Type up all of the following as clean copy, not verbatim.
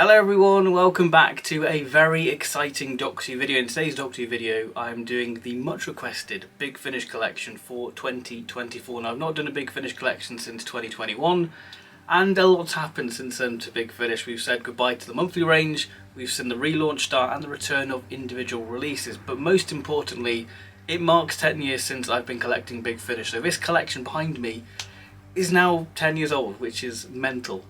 Hello everyone, welcome back to a very exciting Doctor Who video. In today's Doctor Who video I'm doing the much requested Big Finish collection for 2024. Now I've not done a Big Finish collection since 2021 and a lot's happened since then to Big Finish. We've said goodbye to the monthly range, we've seen the relaunch start and the return of individual releases, but most importantly it marks 10 years since I've been collecting Big Finish. So this collection behind me is now 10 years old, which is mental.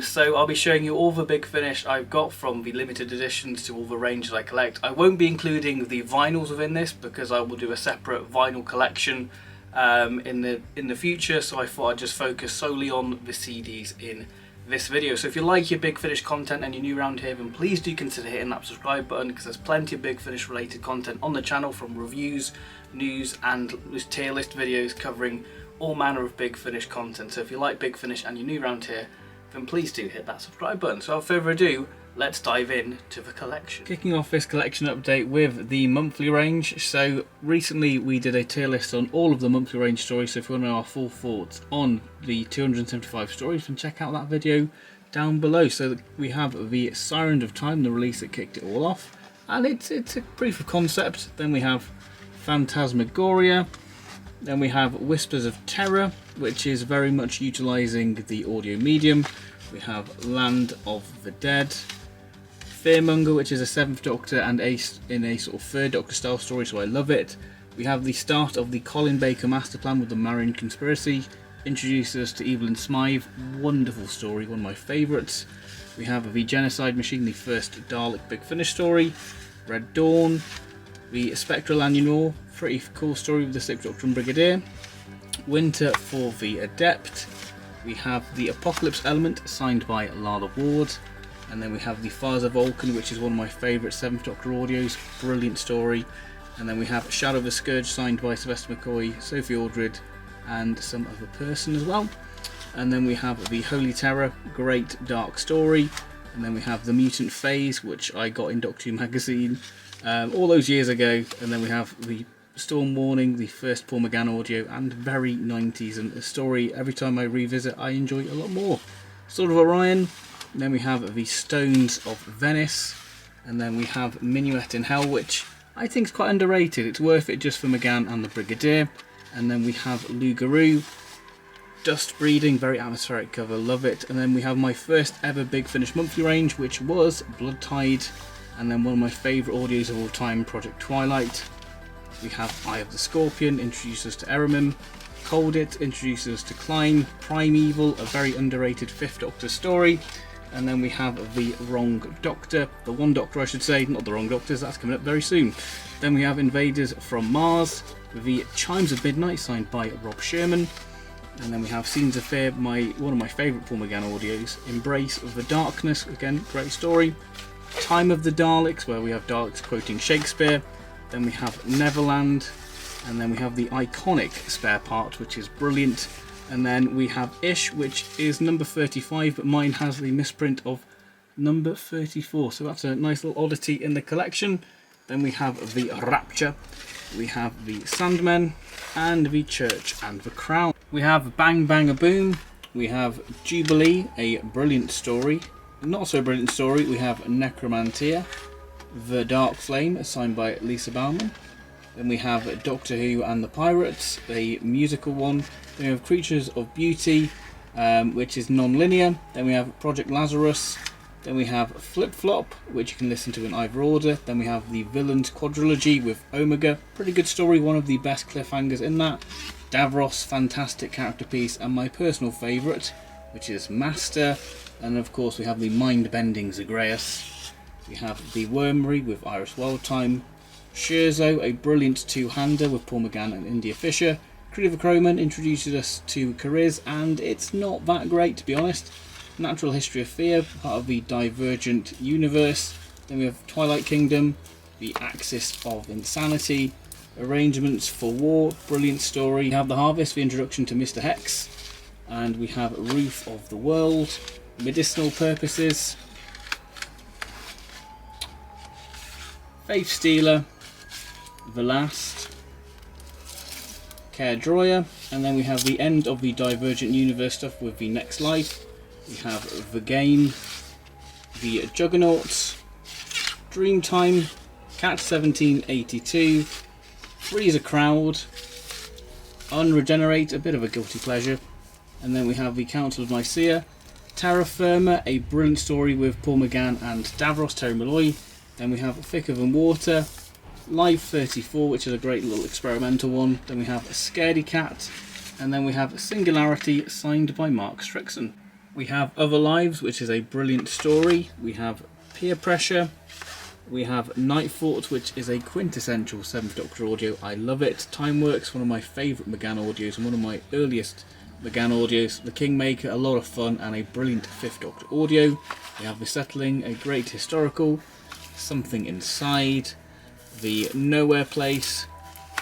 So I'll be showing you all the Big Finish I've got, from the limited editions to all the ranges I collect. I won't be including the vinyls within this because I will do a separate vinyl collection in the future, so I thought I'd just focus solely on the CDs in this video. So if you like your Big Finish content and you're new around here, then please do consider hitting that subscribe button, because there's plenty of Big Finish related content on the channel, from reviews, news and tier list videos covering all manner of Big Finish content. So if you like Big Finish and you're new around here, then please do hit that subscribe button. So without further ado, let's dive in to the collection. Kicking off this collection update with the monthly range. So recently we did a tier list on all of the monthly range stories, so if you want to know our full thoughts on the 275 stories, then check out that video down below. So we have the Siren of Time, the release that kicked it all off, and it's a proof of concept. Then we have Phantasmagoria. Then we have Whispers of Terror, which is very much utilising the audio medium. We have Land of the Dead. Fearmonger, which is a 7th Doctor and in a sort of 3rd Doctor style story, so I love it. We have the start of the Colin Baker master plan with the Marian Conspiracy. Introduces us to Evelyn Smythe, wonderful story, one of my favourites. We have the Genocide Machine, the first Dalek Big Finish story. Red Dawn. The Spectral Annual, pretty cool story with the 6th Doctor and Brigadier. Winter for the Adept. We have the Apocalypse Element, signed by Lalla Ward. And then we have the Father Vulcan, which is one of my favourite 7th Doctor audios, brilliant story. And then we have Shadow of the Scourge, signed by Sylvester McCoy, Sophie Aldred and some other person as well. And then we have the Holy Terror, great dark story. And then we have the Mutant Phase, which I got in Doctor Who magazine all those years ago. And then we have the Storm Warning, the first Paul McGann audio, and very 90s, and a story every time I revisit I enjoy a lot more. Sword of Orion. And then we have the Stones of Venice, and then we have Minuet in Hell, which I think is quite underrated. It's worth it just for McGann and the Brigadier. And then we have Lugaroo, Dust Breeding, very atmospheric cover, love it. And then we have my first ever Big Finish monthly range, which was Blood Tide, and then one of my favourite audios of all time, Project Twilight. We have Eye of the Scorpion, introduces us to Erimem. Cold It introduces us to Klein. Primeval, a very underrated 5th Doctor story. And then we have the Wrong Doctor, the One Doctor I should say, not the Wrong Doctors, that's coming up very soon. Then we have Invaders from Mars, the Chimes of Midnight, signed by Rob Sherman. And then we have Scenes of Fear, one of my favourite Paul McGann audios. Embrace of the Darkness, again, great story. Time of the Daleks, where we have Daleks quoting Shakespeare. Then we have Neverland, and then we have the iconic Spare Part, which is brilliant. And then we have Ish, which is number 35, but mine has the misprint of number 34, so that's a nice little oddity in the collection. Then we have the Rapture, we have the Sandmen, and the Church and the Crown. We have Bang Bang a Boom, we have Jubilee, a brilliant story. Not so brilliant story, we have Necromantia. The Dark Flame, signed by Lisa Bauman. Then we have Doctor Who and the Pirates, a musical one. Then we have Creatures of Beauty, which is non-linear. Then we have Project Lazarus. Then we have Flip Flop, which you can listen to in either order. Then we have the Villains Quadrilogy with Omega, pretty good story, one of the best cliffhangers in that. Davros, fantastic character piece, and my personal favourite, which is Master. And of course we have the mind-bending Zagreus. We have the Wormery with Iris Wildtime. Scherzo, a brilliant two-hander with Paul McGann and India Fisher. Christopher Croman introduces us to Cariz, and it's not that great, to be honest. Natural History of Fear, part of the Divergent universe. Then we have Twilight Kingdom, the Axis of Insanity. Arrangements for War, brilliant story. We have The Harvest, the introduction to Mr. Hex. And we have Roof of the World. Medicinal Purposes. Faith Stealer, The Last, Care Droyer, and then we have the end of the Divergent Universe stuff with the Next Life. We have The Game, the Juggernauts, Dreamtime, Catch 1782, Freeze a Crowd, Unregenerate, a bit of a guilty pleasure, and then we have the Council of Nicaea, Terra Firma, a brilliant story with Paul McGann and Davros, Terry Malloy. Then we have Thicker Than Water, Live 34, which is a great little experimental one. Then we have Scaredy Cat, and then we have Singularity, signed by Mark Strickson. We have Other Lives, which is a brilliant story. We have Peer Pressure. We have Night Fort, which is a quintessential 7th Doctor audio. I love it. Timeworks, one of my favourite McGann audios and one of my earliest McGann audios. The Kingmaker, a lot of fun and a brilliant 5th Doctor audio. We have The Settling, a great historical. Something Inside. The Nowhere Place.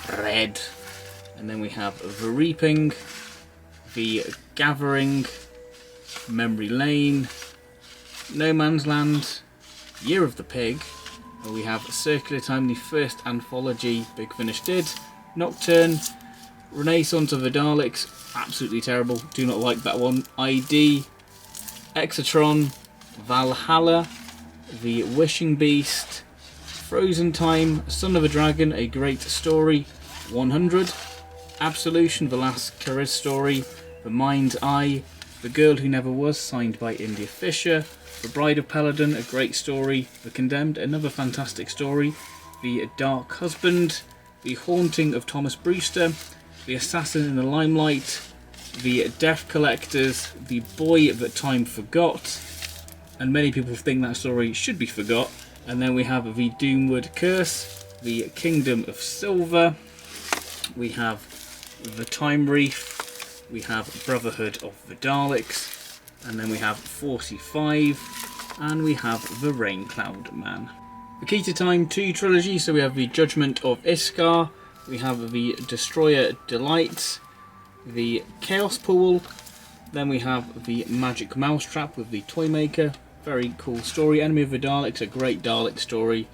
Red. And then we have The Reaping. The Gathering. Memory Lane. No Man's Land. Year of the Pig. We have Circular Time, the first anthology Big Finish did. Nocturne, Renaissance of the Daleks, absolutely terrible, do not like that one. ID, Exatron, Valhalla, The Wishing Beast, Frozen Time, Son of a Dragon, a great story, 100, Absolution, the last Cariz story, The Mind's Eye, The Girl Who Never Was, signed by India Fisher, The Bride of Paladin, a great story. The Condemned, another fantastic story. The Dark Husband. The Haunting of Thomas Brewster. The Assassin in the Limelight. The Death Collectors. The Boy That Time Forgot. And many people think that story should be forgot. And then we have The Doomwood Curse. The Kingdom of Silver. We have The Time Reef. We have Brotherhood of the Daleks. And then we have 45, and we have the Rain Cloud Man. The Key to Time 2 trilogy, so we have the Judgment of Iskar, we have the Destroyer Delight, the Chaos Pool, then we have the Magic Mousetrap with the Toymaker, very cool story. Enemy of the Daleks, a great Dalek story.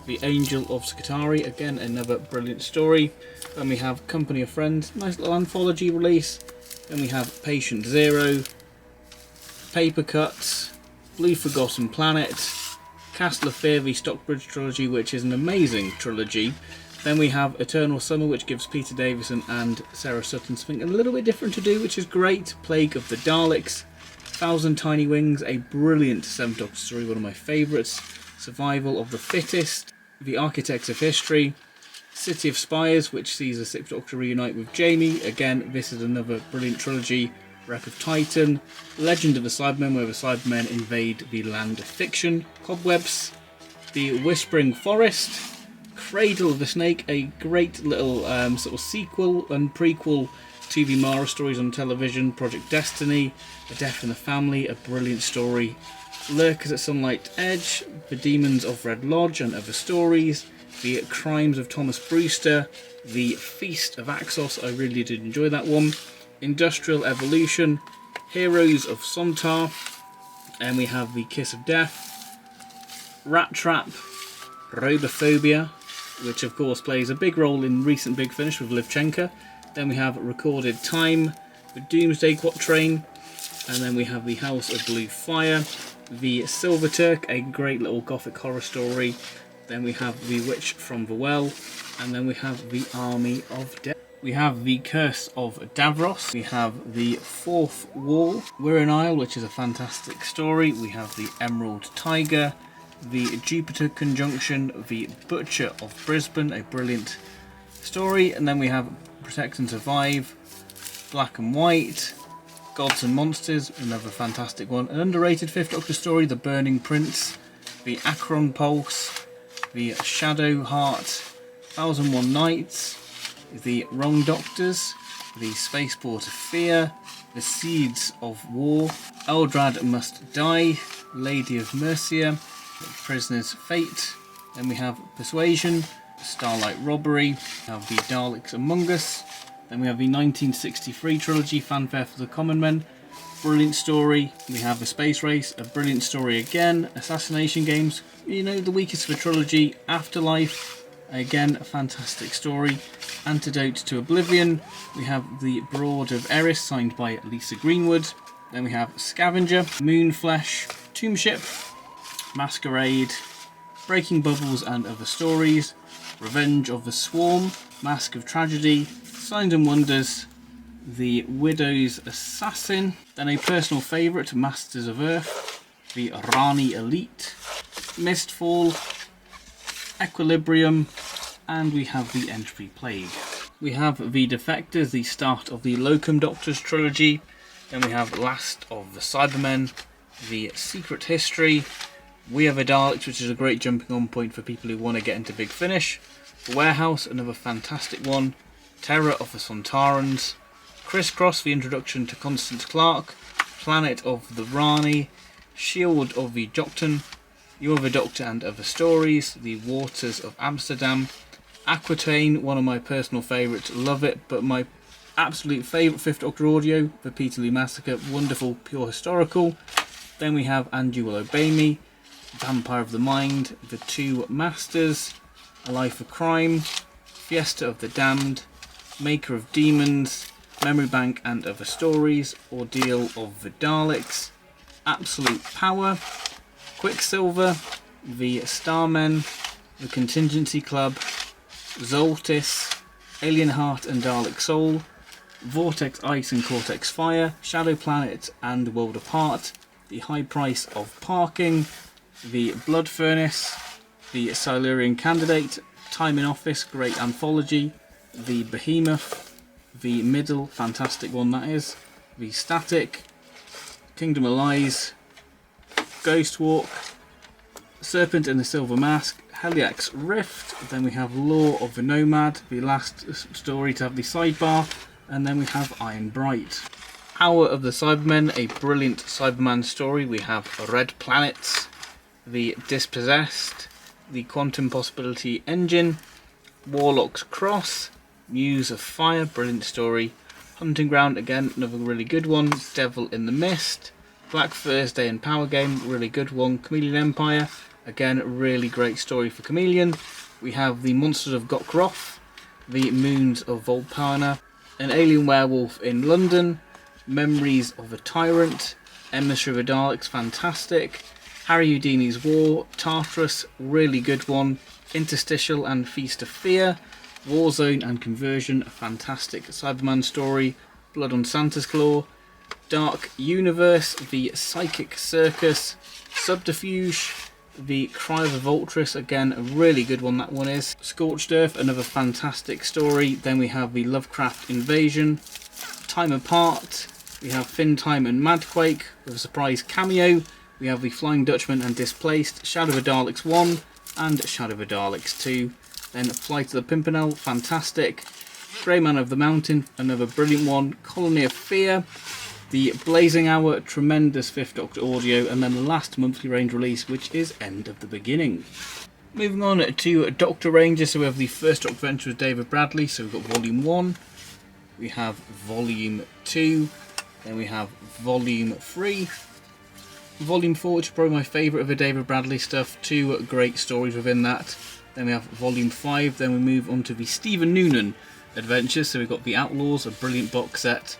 The Angel of Skitarii, again another brilliant story. Then we have Company of Friends, nice little anthology release. Then we have Patient Zero, Paper Cuts, Blue Forgotten Planet, Castle of Fear, the Stockbridge trilogy, which is an amazing trilogy. Then we have Eternal Summer, which gives Peter Davison and Sarah Sutton something a little bit different to do, which is great. Plague of the Daleks, Thousand Tiny Wings, a brilliant 7th Doctor story, one of my favourites. Survival of the Fittest, The Architects of History, City of Spires, which sees the 6th Doctor reunite with Jamie. Again, this is another brilliant trilogy. Wreck of Titan, Legend of the Cybermen, where the Cybermen invade the land of fiction, Cobwebs, The Whispering Forest, Cradle of the Snake, a great little sort of sequel and prequel to the Mara stories on television, Project Destiny, A Death in the Family, a brilliant story, Lurkers at Sunlight Edge, The Demons of Red Lodge and Other Stories, The Crimes of Thomas Brewster, The Feast of Axos, I really did enjoy that one, Industrial Evolution, Heroes of Sontar, and we have The Kiss of Death, Rat Trap, Robophobia, which of course plays a big role in recent Big Finish with Livchenko. Then we have Recorded Time, The Doomsday Quatrain, and then we have The House of Blue Fire, The Silver Turk, a great little gothic horror story. Then we have The Witch from the Well, and then we have The Army of Death. We have The Curse of Davros, we have The Fourth Wall, Wirral Isle, which is a fantastic story, we have The Emerald Tiger, The Jupiter Conjunction, The Butcher of Brisbane, a brilliant story, and then we have Protect and Survive, Black and White, Gods and Monsters, another fantastic one, an underrated 5th Doctor story, The Burning Prince, The Akron Pulse, The Shadow Heart, 1001 Nights, The Wrong Doctors, The Spaceport of Fear, The Seeds of War, Eldrad Must Die, Lady of Mercia, Prisoner's Fate, then we have Persuasion, Starlight Robbery, we have The Daleks Among Us, then we have the 1963 trilogy, Fanfare for the Common Men, brilliant story, we have The Space Race, a brilliant story again, Assassination Games, you know, the weakest of a trilogy, Afterlife, again a fantastic story, Antidote to Oblivion, we have The Brood of Eris, signed by Lisa Greenwood, then we have Scavenger, Moonflesh, Tombship, Masquerade, Breaking Bubbles and Other Stories, Revenge of the Swarm, Mask of Tragedy, Signs and Wonders, The Widow's Assassin, then a personal favourite, Masters of Earth, the Rani Elite, Mistfall, Equilibrium, and we have the Entropy Plague. We have the Defectors, the start of the Locum Doctors trilogy. Then we have Last of the Cybermen, the Secret History, We Are the Daleks, which is a great jumping on point for people who want to get into Big Finish, The Warehouse, another fantastic one, Terror of the Sontarans, Crisscross, the introduction to Constance Clark, Planet of the Rani, Shield of the Joktan, You're the Doctor and Other Stories, The Waters of Amsterdam, Aquitaine, one of my personal favourites, love it, but my absolute favourite Fifth Doctor audio, The Peterloo Massacre, wonderful, pure historical. Then we have And You Will Obey Me, Vampire of the Mind, The Two Masters, A Life of Crime, Fiesta of the Damned, Maker of Demons, Memory Bank and Other Stories, Ordeal of the Daleks, Absolute Power, Quicksilver, The Starmen, The Contingency Club, Zoltis, Alien Heart and Dalek Soul, Vortex Ice and Cortex Fire, Shadow Planet and World Apart, The High Price of Parking, The Blood Furnace, The Silurian Candidate, Time in Office, great anthology, The Behemoth, The Middle, fantastic one that is, The Static, Kingdom of Lies, Ghost Walk, Serpent and the Silver Mask, Heliax Rift, then we have Law of the Nomad, the last story to have the sidebar, and then we have Iron Bright. Hour of the Cybermen, a brilliant Cyberman story. We have Red Planets, The Dispossessed, The Quantum Possibility Engine, Warlock's Cross, Muse of Fire, brilliant story, Hunting Ground, again, another really good one, Devil in the Mist, Black Thursday and Power Game, really good one, Chameleon Empire, again, really great story for Chameleon. We have The Monsters of Gokroth, The Moons of Volpana, An Alien Werewolf in London, Memories of a Tyrant, Emissary of the Daleks, fantastic, Harry Houdini's War, Tartarus, really good one, Interstitial and Feast of Fear, Warzone and Conversion, a fantastic Cyberman story, Blood on Santa's Claw, Dark Universe, The Psychic Circus, Subterfuge, The Cry of the Voltress, again a really good one that one is, Scorched Earth, another fantastic story. Then we have The Lovecraft Invasion, Time Apart, we have Fin Time and Madquake with a surprise cameo, we have The Flying Dutchman and Displaced, Shadow of the Daleks 1 and Shadow of the Daleks 2, then Flight of the Pimpernel, fantastic, Grey Man of the Mountain, another brilliant one, Colony of Fear, The Blazing Hour, tremendous Fifth Doctor audio, and then the last monthly range release, which is End of the Beginning. Moving on to Doctor Rangers, so we have the first Doctor Adventure with David Bradley, so we've got Volume 1, we have Volume 2, then we have Volume 3, Volume 4, which is probably my favourite of the David Bradley stuff, two great stories within that. Then we have Volume 5, then we move on to the Stephen Noonan adventures, so we've got The Outlaws, a brilliant box set,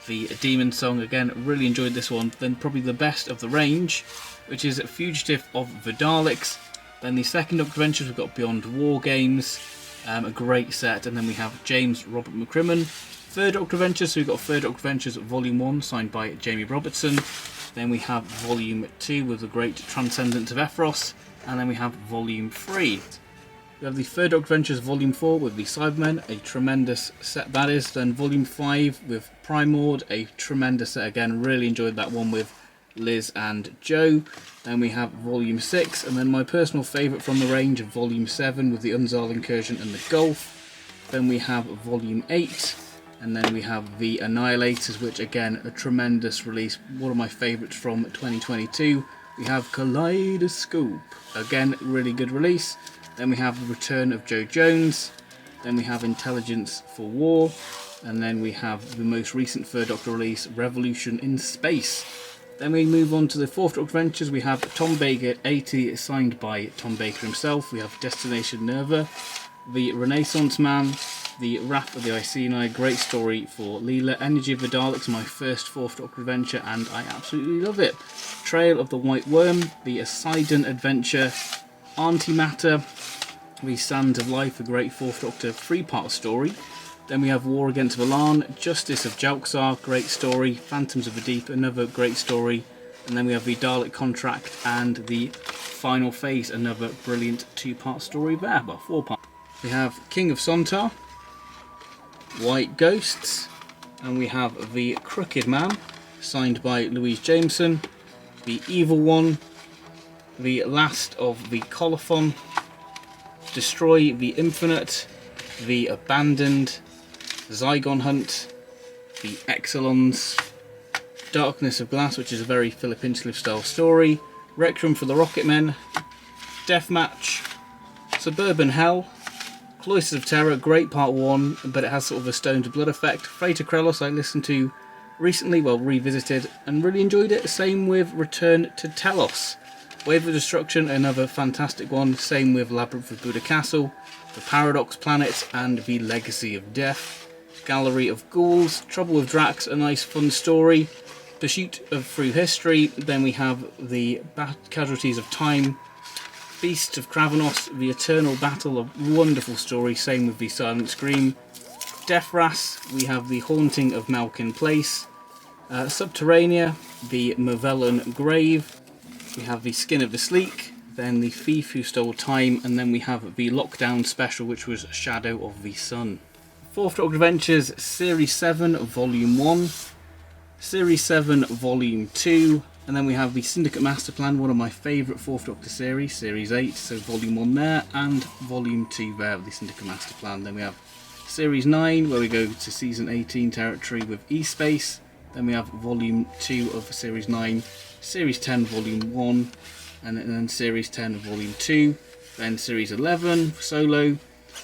The Demon Song, again, really enjoyed this one. Then probably the best of the range, which is Fugitive of the Daleks. Then the second Doctor Adventures, we've got Beyond War Games, a great set, and then we have James Robert McCrimmon. Third Doctor Adventures, so we've got Third Doctor Adventures Volume 1, signed by Jamie Robertson. Then we have Volume 2 with the great Transcendence of Ephros, and then we have Volume 3. We have the Third Doctor Adventures Volume 4 with the Cybermen, a tremendous set that is. Then Volume 5 with Primord, a tremendous set again, really enjoyed that one with Liz and Joe. Then we have Volume 6, and then my personal favourite from the range, Volume 7 with the Unzal Incursion and the Gulf. Then we have Volume 8, and then we have the Annihilators, which again, a tremendous release, one of my favourites from 2022. We have Kaleidoscope, again, really good release. Then we have The Return of Joe Jones, then we have Intelligence for War, and then we have the most recent Third Doctor release, Revolution in Space. Then we move on to the Fourth Doctor Adventures. We have Tom Baker 80, signed by Tom Baker himself. We have Destination Nerva, The Renaissance Man, The Wrath of the Iceni, great story for Leela. Energy of the Daleks, my first Fourth Doctor adventure, and I absolutely love it. Trail of the White Worm, the Sidon Adventure, Antimatter, the Sands of Life, a great 4th Doctor 3-part story. Then we have War Against Valan, Justice of Jalxar, great story, Phantoms of the Deep, another great story. And then we have the Dalek Contract and the Final Phase, another brilliant 2-part story there, well, 4 parts. We have King of Sontar, White Ghosts, and we have the Crooked Man, signed by Louise Jameson, the Evil One, the Last of the Colophon, Destroy the Infinite, the Abandoned, Zygon Hunt, the Exelons, Darkness of Glass, which is a very Philip Hinchcliffe style story, Requiem for the Rocketmen, Deathmatch, Suburban Hell, Cloisters of Terror, great part 1, but it has sort of a Stone to Blood effect. Freighter Krelos I listened to recently, well, revisited, and really enjoyed it. Same with Return to Telos. Wave of Destruction, another fantastic one. Same with Labyrinth of Buddha Castle, The Paradox Planet, and The Legacy of Death. Gallery of Ghouls, Trouble with Drax, a nice fun story. Pursuit of Through History, then we have The Casualties of Time, Beasts of Kravanos, The Eternal Battle, a wonderful story, same with The Silent Scream. Deathras, we have The Haunting of Malkin Place. Subterranea, The Mavellan Grave, we have The Skin of the Sleek, then The Thief Who Stole Time, and then we have the Lockdown Special, which was Shadow of the Sun. 4th Doctor Adventures, Series 7, Volume 1, Series 7, Volume 2, and then we have the Syndicate Master Plan, one of my favourite 4th Doctor series, Series 8, so Volume 1 there, and Volume 2 there of the Syndicate Master Plan. Then we have Series 9, where we go to Season 18 territory with E-Space. Then we have Volume 2 of Series 9, Series 10, Volume 1, and then Series 10, Volume 2, then Series 11, Solo.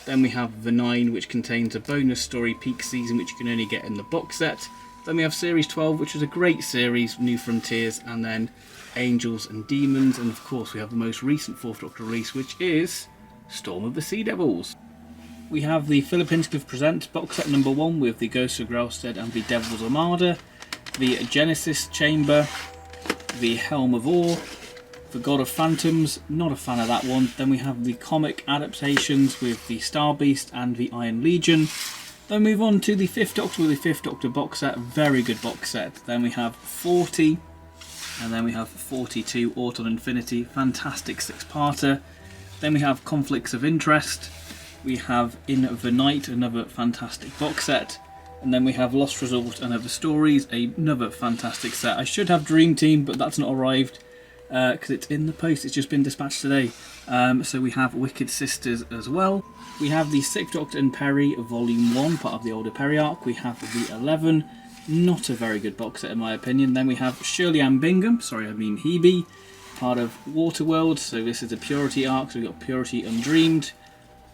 Then we have the 9, which contains a bonus story, Peak Season, which you can only get in the box set. Then we have Series 12, which is a great series, New Frontiers, and then Angels and Demons, and of course we have the most recent 4th Doctor release, which is Storm of the Sea Devils. We have the Philip Hinchcliffe Presents box set number 1 with the Ghost of Gralstead and the Devil's Armada, the Genesis Chamber, the Helm of Ore, the God of Phantoms, not a fan of that one. Then we have the comic adaptations with the Star Beast and the Iron Legion. Then move on to the 5th Doctor with the 5th Doctor box set, very good box set. Then we have 40, and then we have 42, Autumn Infinity, fantastic 6-parter. Then we have Conflicts of Interest, we have In the Night, another fantastic box set, and then we have Lost Resort and Other Stories, another fantastic set. I should have Dream Team, but that's not arrived because it's in the post, it's just been dispatched today. So we have Wicked Sisters as well. We have the 6th Doctor and Perry Volume 1, part of the older Perry arc. We have the 11, not a very good box set in my opinion. Then we have Shirley Ann Bingham, Hebe, part of Waterworld. So this is a Purity arc, so we've got Purity Undreamed,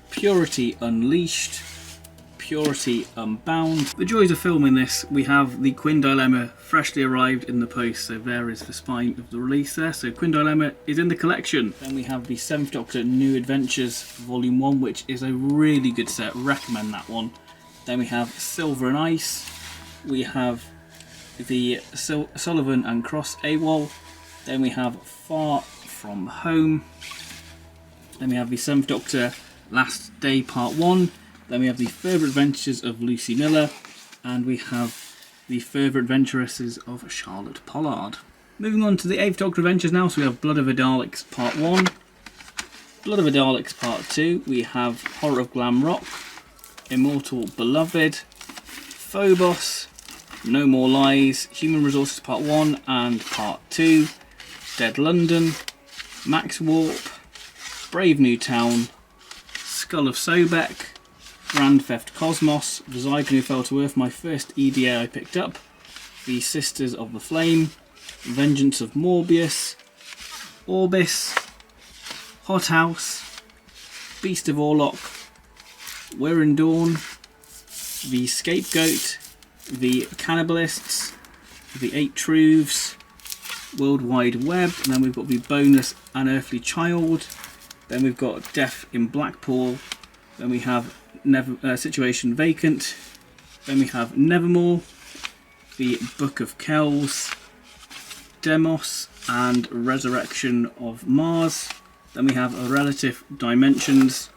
Purity Unleashed, Purity Unbound. The joys of filming this, we have the Quinn Dilemma freshly arrived in the post, so there is the spine of the release there. So Quinn Dilemma is in the collection. Then we have the 7th Doctor New Adventures Volume 1, which is a really good set, recommend that one. Then we have Silver and Ice, we have the Sullivan and Cross AWOL, then we have Far From Home, then we have the 7th Doctor Last Day Part 1, then we have the Further Adventures of Lucy Miller, and we have the Further Adventuresses of Charlotte Pollard. Moving on to the 8th Doctor Adventures now, so we have Blood of the Daleks Part 1, Blood of the Daleks Part 2, we have Horror of Glam Rock, Immortal Beloved, Phobos, No More Lies, Human Resources Part 1 and Part 2, Dead London, Max Warp, Brave New Town, Skull of Sobek, Grand Theft Cosmos, The Zygon Who Fell to Earth, my first EDA I picked up, The Sisters of the Flame, Vengeance of Morbius, Orbis, Hot House, Beast of Orlok, We're in Dawn, The Scapegoat, The Cannibalists, The Eight Truths, World Wide Web, and then we've got the bonus Unearthly Child, then we've got Death in Blackpool, then we have Situation Vacant, then we have Nevermore, The Book of Kells, Demos, and Resurrection of Mars. Then we have Relative Dimensions.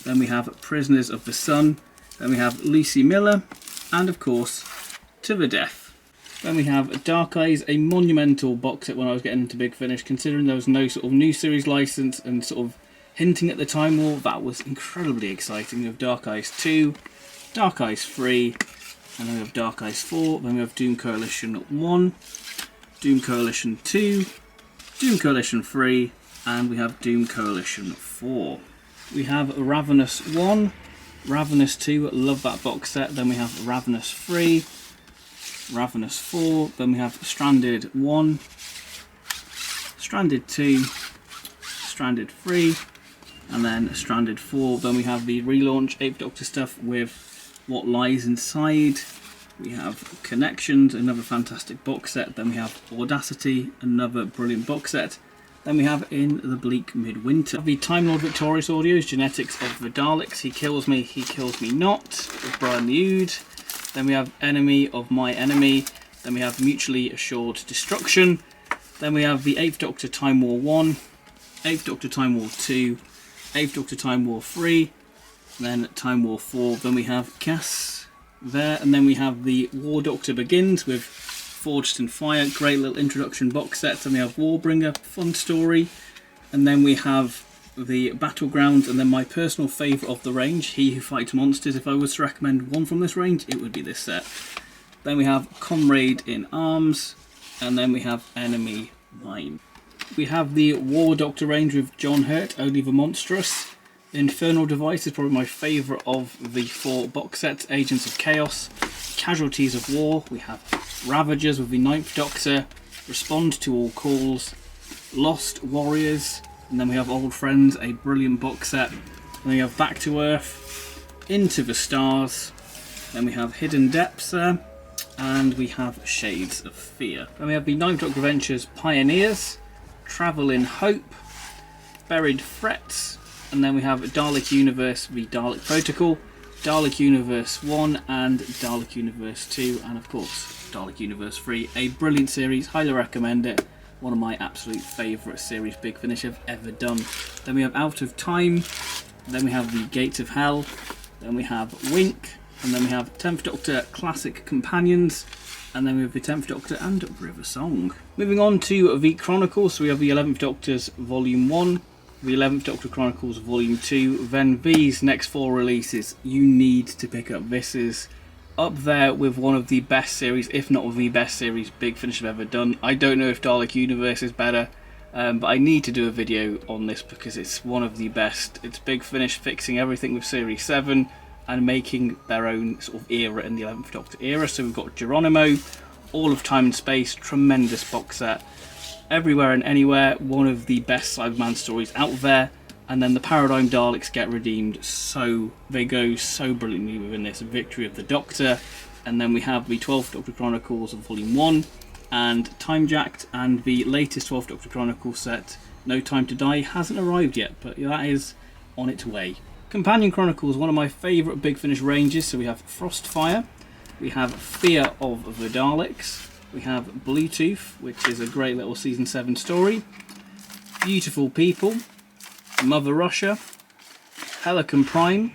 Then we have Prisoners of the Sun. Then we have Lucy Miller. And of course, To the Death. Then we have Dark Eyes, a monumental box set when I was getting into Big Finish, considering there was no sort of new series license and sort of hinting at the Time War. That was incredibly exciting. We have Dark Eyes 2, Dark Eyes 3, and then we have Dark Eyes 4. Then we have Doom Coalition 1, Doom Coalition 2, Doom Coalition 3, and we have Doom Coalition 4. We have Ravenous 1, Ravenous 2, love that box set. Then we have Ravenous 3, Ravenous 4, then we have Stranded 1, Stranded 2, Stranded 3, and then Stranded 4. Then we have the relaunch 8th Doctor stuff with What Lies Inside. We have Connections, another fantastic box set. Then we have Audacity, another brilliant box set. Then we have In the Bleak Midwinter. The Time Lord Victorious Audios, Genetics of the Daleks, He Kills Me Not, with Brian Ood. Then we have Enemy of My Enemy. Then we have Mutually Assured Destruction. Then we have the 8th Doctor Time War 1, 8th Doctor Time War 2, 8th Doctor Time War 3, then Time War 4. Then we have Cass there, and then we have the War Doctor Begins with Forged in Fire, great little introduction box set. Then we have Warbringer, fun story, and then we have the Battlegrounds, and then my personal favourite of the range, He Who Fights Monsters. If I was to recommend one from this range, it would be this set. Then we have Comrade in Arms, and then we have Enemy Mine. We have the War Doctor range with John Hurt, Only the Monstrous. Infernal Device is probably my favourite of the 4 box sets. Agents of Chaos, Casualties of War. We have Ravagers with the 9th Doctor, Respond to All Calls, Lost Warriors, and then we have Old Friends, a brilliant box set. Then we have Back to Earth, Into the Stars, then we have Hidden Depths there, and we have Shades of Fear. Then we have the 9th Doctor Adventures Pioneers, Travel in Hope, Buried Threats, and then we have Dalek Universe, the Dalek Protocol, Dalek Universe 1 and Dalek Universe 2, and of course Dalek Universe 3. A brilliant series, highly recommend it. One of my absolute favourite series Big Finish I've ever done. Then we have Out of Time, then we have the Gates of Hell, then we have Wink, and then we have 10th Doctor Classic Companions, and then we have the 10th Doctor and River Song. Moving on to the Chronicles, so we have the 11th Doctor's Volume 1, the 11th Doctor Chronicles Volume 2, then these next 4 releases you need to pick up. This is up there with one of the best series, if not the best series Big Finish have ever done. I don't know if Dalek Universe is better, but I need to do a video on this because it's one of the best. It's Big Finish fixing everything with Series 7 and making their own sort of era in the 11th Doctor era. So we've got Geronimo, All of Time and Space, tremendous box set. Everywhere and Anywhere, one of the best Cyberman stories out there. And then the Paradigm Daleks get redeemed, so they go so brilliantly within this. Victory of the Doctor, and then we have the 12th Doctor Chronicles of Volume 1, and Time Jacked, and the latest 12th Doctor Chronicles set, No Time to Die, hasn't arrived yet, but that is on its way. Companion Chronicles, one of my favourite Big Finish ranges, so we have Frostfire, we have Fear of the Daleks, we have Bluetooth, which is a great little Season 7 story, Beautiful People, Mother Russia, Helican Prime,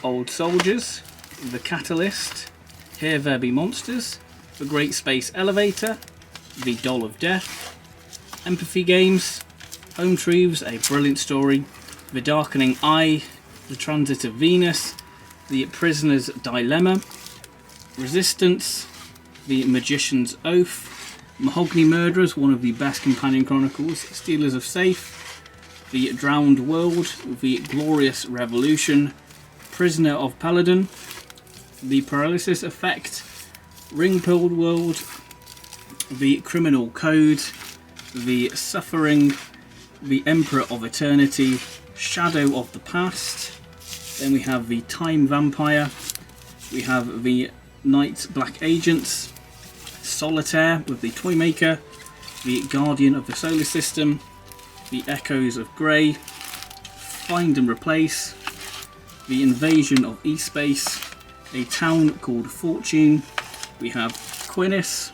Old Soldiers, The Catalyst, Here There Be Monsters, The Great Space Elevator, The Doll of Death, Empathy Games, Home Truths, a brilliant story, The Darkening Eye, The Transit of Venus, The Prisoner's Dilemma, Resistance, The Magician's Oath, Mahogany Murderers, one of the best companion chronicles, Stealers of Safe, The Drowned World, The Glorious Revolution, Prisoner of Paladin, The Paralysis Effect, Ring-Pilled World, The Criminal Code, The Suffering, The Emperor of Eternity, Shadow of the Past. Then we have The Time Vampire, we have The Night Black Agents, Solitaire with the Toymaker, The Guardian of the Solar System, The Echoes of Grey, Find and Replace, The Invasion of E-Space, A Town Called Fortune, we have Quinnis,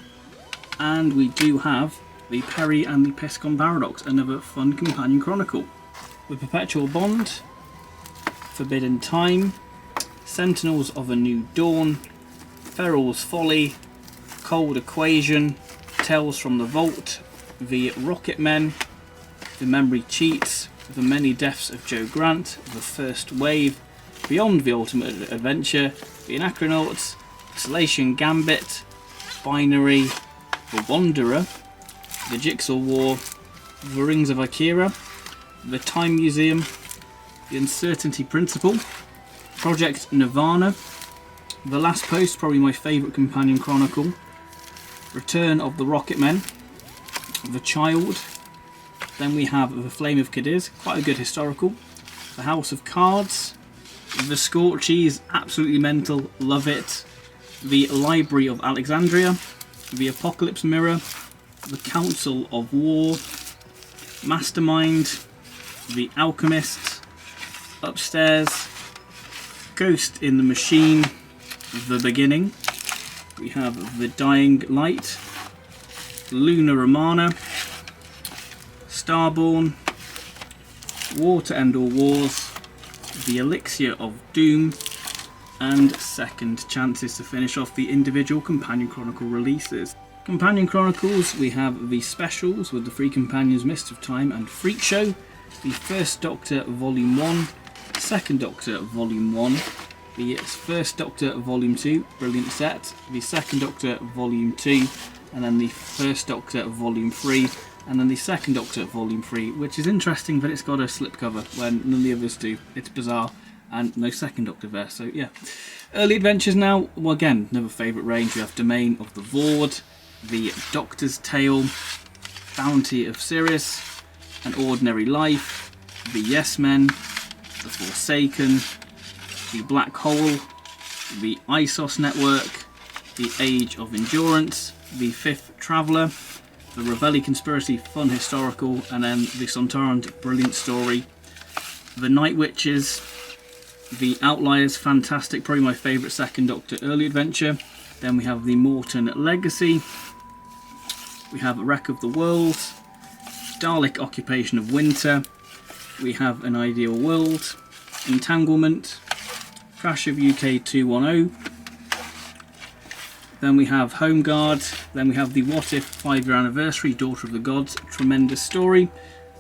and we do have the Peri and the Piscon Paradox, another fun companion chronicle. The Perpetual Bond, Forbidden Time, Sentinels of a New Dawn, Feral's Folly, Cold Equation, Tales from the Vault, The Rocket Men, The Memory Cheats, The Many Deaths of Joe Grant, The First Wave, Beyond the Ultimate Adventure, The Anachronauts, Salation Gambit, Binary, The Wanderer, The Jigsaw War, The Rings of Akira, The Time Museum, The Uncertainty Principle, Project Nirvana, The Last Post, probably my favourite companion chronicle, Return of the Rocket Men, The Child, then we have The Flame of Cadiz, quite a good historical, The House of Cards, The Scorchies, absolutely mental, love it, The Library of Alexandria, The Apocalypse Mirror, The Council of War, Mastermind, The Alchemist, Upstairs, Ghost in the Machine, The Beginning, we have The Dying Light, Luna Romana, Starborn, War to End All Wars, The Elixir of Doom, and Second Chances to finish off the individual Companion Chronicle releases. Companion Chronicles, we have the specials with the Free Companions Mist of Time and Freak Show, the First Doctor Volume 1, Second Doctor Volume 1, the First Doctor Volume 2, brilliant set, the Second Doctor Volume 2, and then the First Doctor Volume 3, and then the Second Doctor Volume 3, which is interesting that it's got a slipcover when none of the others do. It's bizarre, and no Second Doctor there, so yeah. Early Adventures now, well again, another favourite range. We have Domain of the Vord, The Doctor's Tale, Bounty of Sirius, An Ordinary Life, The Yes Men, The Forsaken, The Black Hole, The Isos Network, The Age of Endurance, The Fifth Traveller, The Ravelli Conspiracy, fun historical, and then The Sontarans, brilliant story, The Night Witches, The Outliers, fantastic, probably my favourite Second Doctor early adventure. Then we have The Morton Legacy, we have Wreck of the World, Dalek Occupation of Winter, we have An Ideal World, Entanglement, Crash of UK 210, then we have Home Guard, then we have the What If 5-year anniversary, Daughter of the Gods, tremendous story,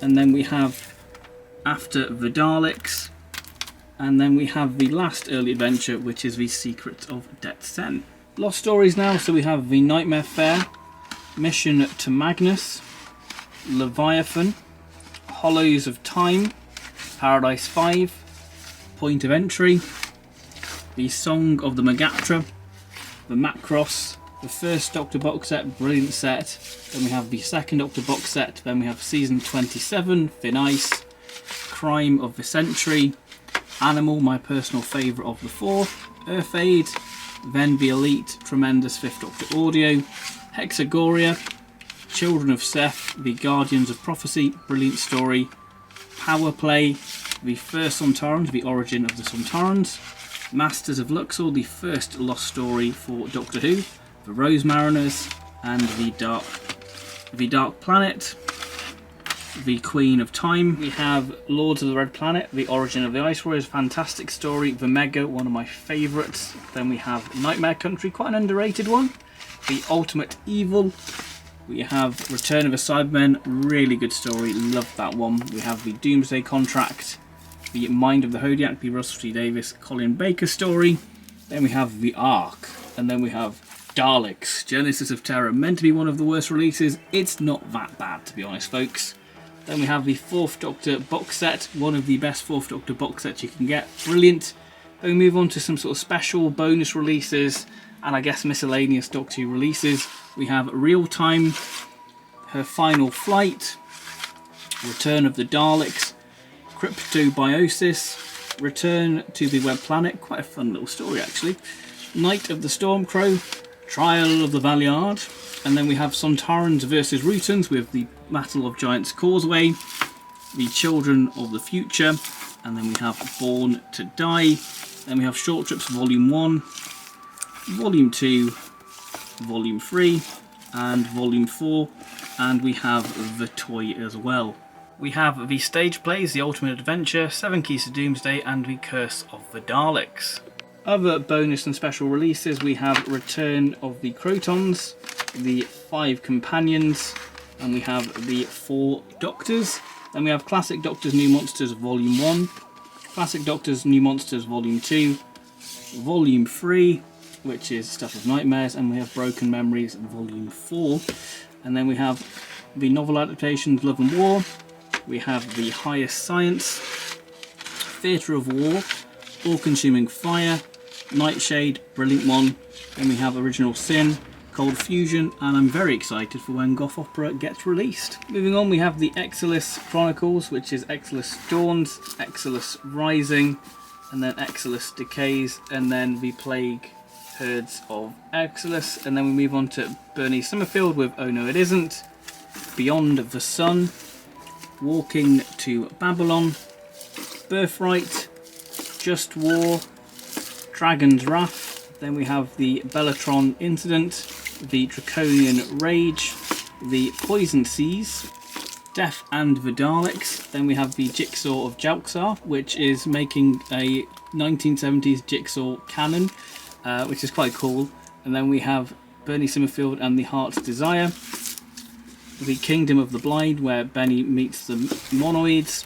and then we have After the Daleks, and then we have the last early adventure, which is The Secret of Det Sen. Lost stories now, so we have The Nightmare Fair, Mission to Magnus, Leviathan, Hollows of Time, Paradise 5, Point of Entry, The Song of the Megaptra, The Macross, the First Doctor box set, brilliant set, then we have the Second Doctor box set, then we have Season 27, Thin Ice, Crime of the Century, Animal, my personal favourite of the four, Earth Aid, then The Elite, tremendous Fifth Doctor audio, Hexagoria, Children of Seth, The Guardians of Prophecy, brilliant story, Power Play, The First Sontarans, The Origin of the Sontarans, Masters of Luxor, the first lost story for Doctor Who, The Rose Mariners, and The Dark Planet, The Queen of Time. We have Lords of the Red Planet, The Origin of the Ice Warriors, fantastic story, The Mega, one of my favourites. Then we have Nightmare Country, quite an underrated one, The Ultimate Evil. We have Return of the Cybermen, really good story, love that one. We have The Doomsday Contract, The Mind of the Hodiak, the Russell T Davies, Colin Baker story. Then we have The Ark, and then we have Daleks, Genesis of Terror, meant to be one of the worst releases. It's not that bad, to be honest, folks. Then we have the Fourth Doctor box set, one of the best Fourth Doctor box sets you can get, brilliant. Then we move on to some sort of special bonus releases, and I guess miscellaneous Doctor Who releases. We have Real Time, Her Final Flight, Return of the Daleks, Cryptobiosis, Return to the Web Planet, quite a fun little story actually, Night of the Stormcrow, Trial of the Valiard, and then we have Sontarans versus Rutans with the Battle of Giants Causeway, The Children of the Future, and then we have Born to Die, then we have Short Trips Volume 1, Volume 2, Volume 3, and Volume 4, and we have the toy as well. We have the stage plays, The Ultimate Adventure, 7 Keys to Doomsday, and The Curse of the Daleks. Other bonus and special releases, we have Return of the Crotons, The 5 Companions, and we have The 4 Doctors. Then we have Classic Doctors New Monsters Volume 1, Classic Doctors New Monsters Volume 2, Volume 3, which is Stuff of Nightmares, and we have Broken Memories Volume 4. And then we have the novel adaptations Love and War, we have The Highest Science, Theatre of War, All Consuming Fire, Nightshade, brilliant one. Then we have Original Sin, Cold Fusion, and I'm very excited for when Goth Opera gets released. Moving on, we have the Exilus Chronicles, which is Exilus Dawns, Exilus Rising, and then Exilus Decays, and then the Plague Herds of Exilus. And then we move on to Bernie Summerfield with Oh No It Isn't, Beyond the Sun, Walking to Babylon, Birthright, Just War, Dragon's Wrath. Then we have the Bellatron Incident, the Draconian Rage, the Poison Seas, Death and the Daleks. Then we have the Jigsaw of Jalxar, which is making a 1970s Jigsaw canon, which is quite cool. And then we have Bernie Summerfield and the Heart's Desire, the Kingdom of the Blind, where Benny meets the Monoids,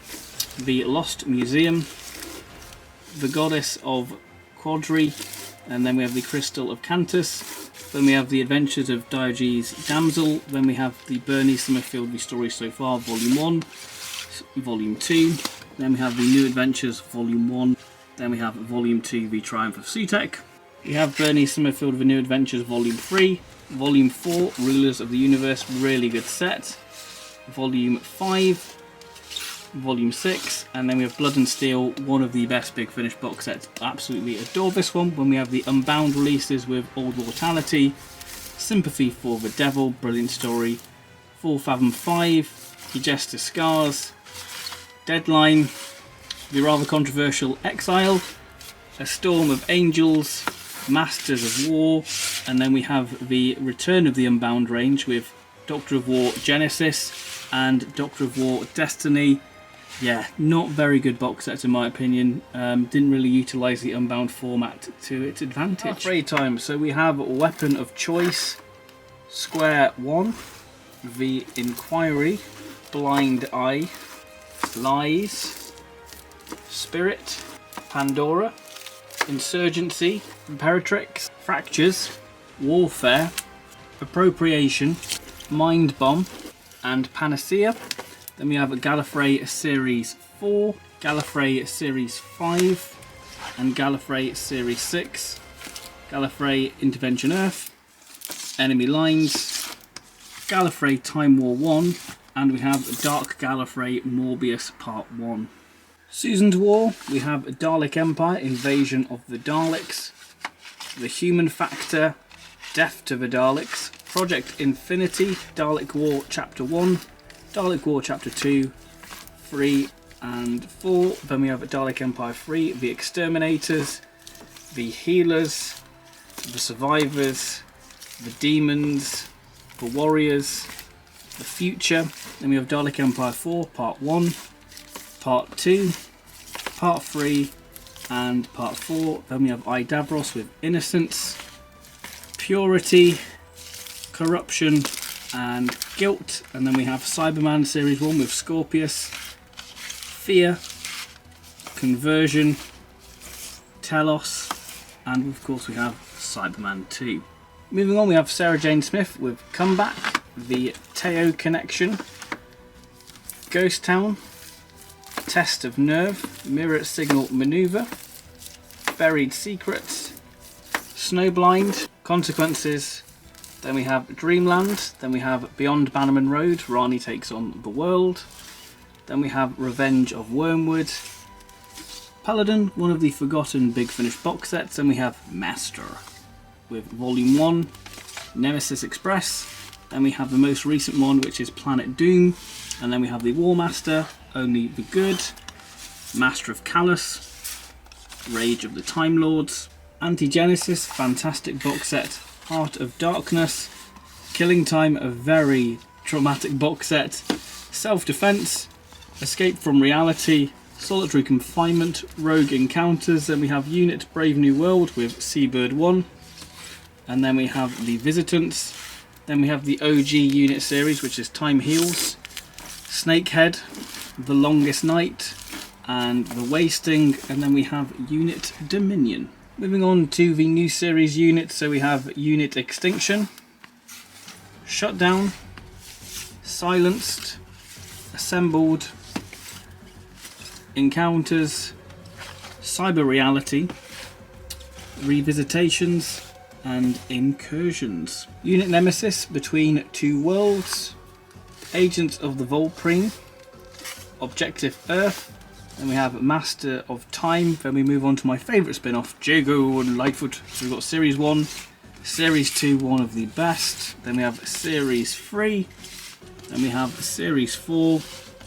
the Lost Museum, the Goddess of Quadri, and then we have the Crystal of Cantus. Then we have the Adventures of Diogenes Damsel. Then we have the Bernie Summerfield The Story So Far Volume 1, Volume 2. Then we have the New Adventures Volume 1. Then we have Volume 2, The Triumph of Sutekh. We have Bernie Summerfield The New Adventures Volume 3. Volume 4, Rulers of the Universe, really good set. Volume 5. Volume 6, and then we have Blood and Steel, one of the best Big Finish box sets. Absolutely adore this one. When we have the Unbound releases with Old Mortality, Sympathy for the Devil, brilliant story, Full Fathom 5, The Jester Scars, Deadline, the rather controversial Exile, A Storm of Angels, Masters of War, and then we have the Return of the Unbound range with Doctor of War Genesis and Doctor of War Destiny. Yeah, not very good box sets in my opinion. Didn't really utilise the Unbound format to its advantage. Free time. So we have Weapon of Choice, Square 1, The Inquiry, Blind Eye, Lies, Spirit, Pandora, Insurgency, Imperatrix, Fractures, Warfare, Appropriation, Mind Bomb, and Panacea. Then we have Gallifrey Series 4, Gallifrey Series 5, and Gallifrey Series 6, Gallifrey Intervention Earth, Enemy Lines, Gallifrey Time War 1, and we have Dark Gallifrey Morbius Part 1. Susan's War, we have Dalek Empire, Invasion of the Daleks, The Human Factor, Death to the Daleks, Project Infinity, Dalek War Chapter 1, Dalek War Chapter 2, 3 and 4. Then we have Dalek Empire 3, The Exterminators, The Healers, The Survivors, The Demons, The Warriors, The Future. Then we have Dalek Empire 4, Part 1, Part 2, Part 3 and Part 4. Then we have I Davros with Innocence, Purity, Corruption and Guilt. And then we have Cyberman Series 1 with Scorpius, Fear, Conversion, Telos, and of course we have Cyberman 2. Moving on, we have Sarah Jane Smith with Comeback, The Teo Connection, Ghost Town, Test of Nerve, Mirror Signal Maneuver, Buried Secrets, Snowblind, Consequences. Then we have Dreamland. Then we have Beyond Bannerman Road, Rani Takes on the World. Then we have Revenge of Wormwood, Paladin, one of the forgotten Big Finish box sets. Then we have Master with Volume 1, Nemesis Express. Then we have the most recent one, which is Planet Doom. And then we have the War Master, Only the Good, Master of Callus, Rage of the Time Lords, Anti-Genesis, fantastic box set, Heart of Darkness, Killing Time, a very traumatic box set. Self-Defense, Escape from Reality, Solitary Confinement, Rogue Encounters. Then we have Unit Brave New World with Seabird 1. And then we have The Visitants. Then we have the OG Unit series, which is Time Heals, Snakehead, The Longest Night, and The Wasting. And then we have Unit Dominion. Moving on to the new series units, so we have Unit Extinction, Shutdown, Silenced, Assembled, Encounters, Cyber Reality, Revisitations, and Incursions. Unit Nemesis, Between Two Worlds, Agents of the Volprene, Objective Earth. Then we have Master of Time. Then we move on to my favourite spin-off, Jago and Lightfoot. So we've got Series 1, Series 2, one of the best. Then we have Series 3. Then we have Series 4.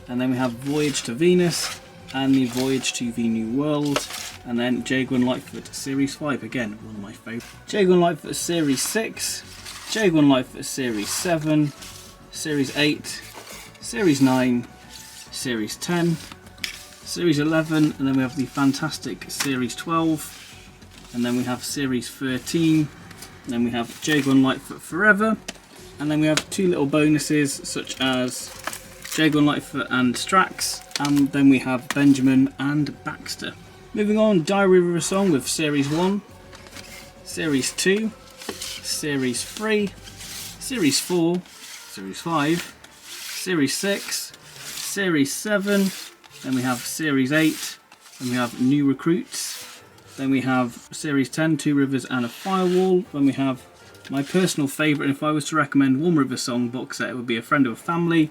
And then we have Voyage to Venus and the Voyage to the New World. And then Jago and Lightfoot Series 5, again, one of my favourites. Jago and Lightfoot Series 6. Jago and Lightfoot Series 7. Series 8. Series 9. Series 10. Series 11, and then we have the fantastic Series 12, and then we have Series 13, and then we have Jago and Lightfoot Forever, and then we have two little bonuses such as Jago and Lightfoot and Strax, and then we have Benjamin and Baxter. Moving on, Diary of a Song with Series 1, Series 2, Series 3, Series 4, Series 5, Series 6, Series 7, then we have Series 8, then we have New Recruits, then we have Series 10, Two Rivers and a Firewall, then we have my personal favourite, if I was to recommend one River Song box set, it would be A Friend of a Family,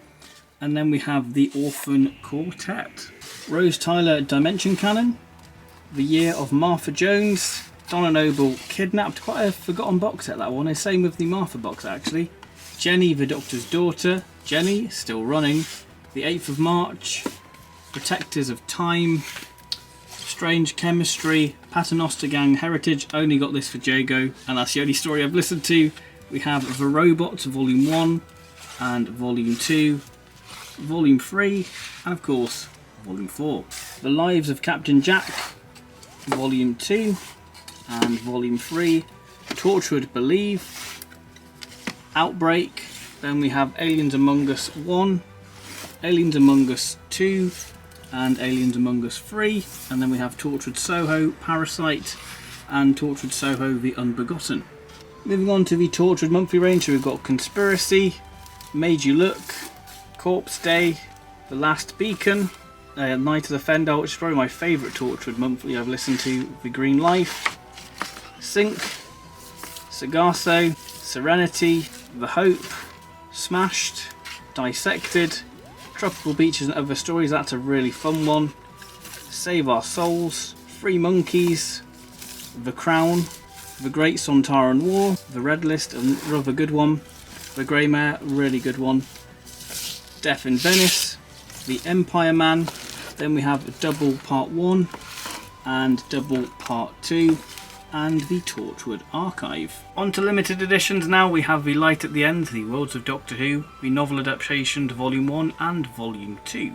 and then we have The Orphan Quartet. Rose Tyler Dimension Canon, The Year of Martha Jones, Donna Noble Kidnapped, quite a forgotten box set that one, and same with the Martha box actually. Jenny the Doctor's Daughter, Jenny, still running, The 8th of March, Protectors of Time, Strange Chemistry, Paternoster Gang Heritage, only got this for Jago, and that's the only story I've listened to. We have The Robots, Volume 1, and Volume 2, Volume 3, and of course, Volume 4. The Lives of Captain Jack, Volume 2, and Volume 3, Torchwood Believe, Outbreak, then we have Aliens Among Us 1, Aliens Among Us 2, and Aliens Among Us 3, and then we have Torchwood Soho, Parasite, and Torchwood Soho The Unbegotten. Moving on to the Torchwood monthly range, so we've got Conspiracy, Made You Look, Corpse Day, The Last Beacon, Night of the Fendel, which is probably my favourite Torchwood monthly I've listened to, The Green Life, Sync, Sargasso, Serenity, The Hope, Smashed, Dissected, Tropical Beaches and Other Stories, that's a really fun one. Save Our Souls, Free Monkeys, The Crown, The Great Sontaran War, The Red List, another good one. The Grey Mare, really good one. Death in Venice, The Empire Man, then we have Double Part 1 and Double Part 2, and the Torchwood Archive. On to limited editions now, we have The Light at the End, The Worlds of Doctor Who, the novel adaptation to Volume 1 and Volume 2.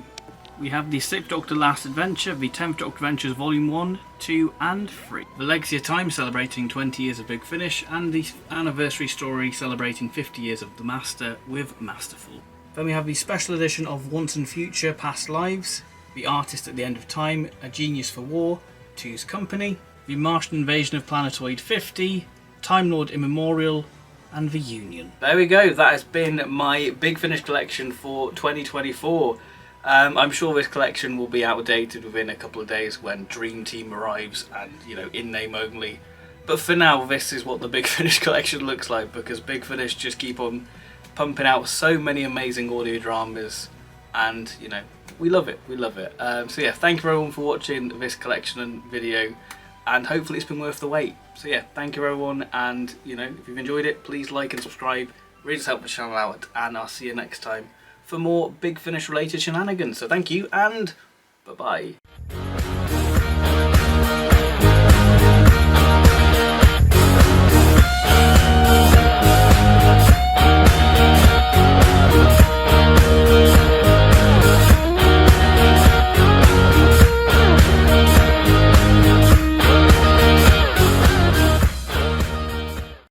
We have the 6th Doctor Last Adventure, the 10th Doctor Adventures Volume 1, 2 and 3. The Legacy of Time celebrating 20 years of Big Finish, and the anniversary story celebrating 50 years of The Master with Masterful. Then we have the special edition of Once and Future Past Lives, The Artist at the End of Time, A Genius for War, Two's Company, The Martian Invasion of Planetoid 50, Time Lord Immemorial, and The Union. There we go, that has been my Big Finish collection for 2024. I'm sure this collection will be outdated within a couple of days when Dream Team arrives and, you know, in name only. But for now, this is what the Big Finish collection looks like, because Big Finish just keep on pumping out so many amazing audio dramas, and, you know, we love it, we love it. So yeah, thank you everyone for watching this collection and video, and hopefully it's been worth the wait. So yeah, thank you everyone, and, you know, if you've enjoyed it, please like and subscribe, really does help the channel out, and I'll see you next time for more Big Finish related shenanigans. So thank you, and bye bye.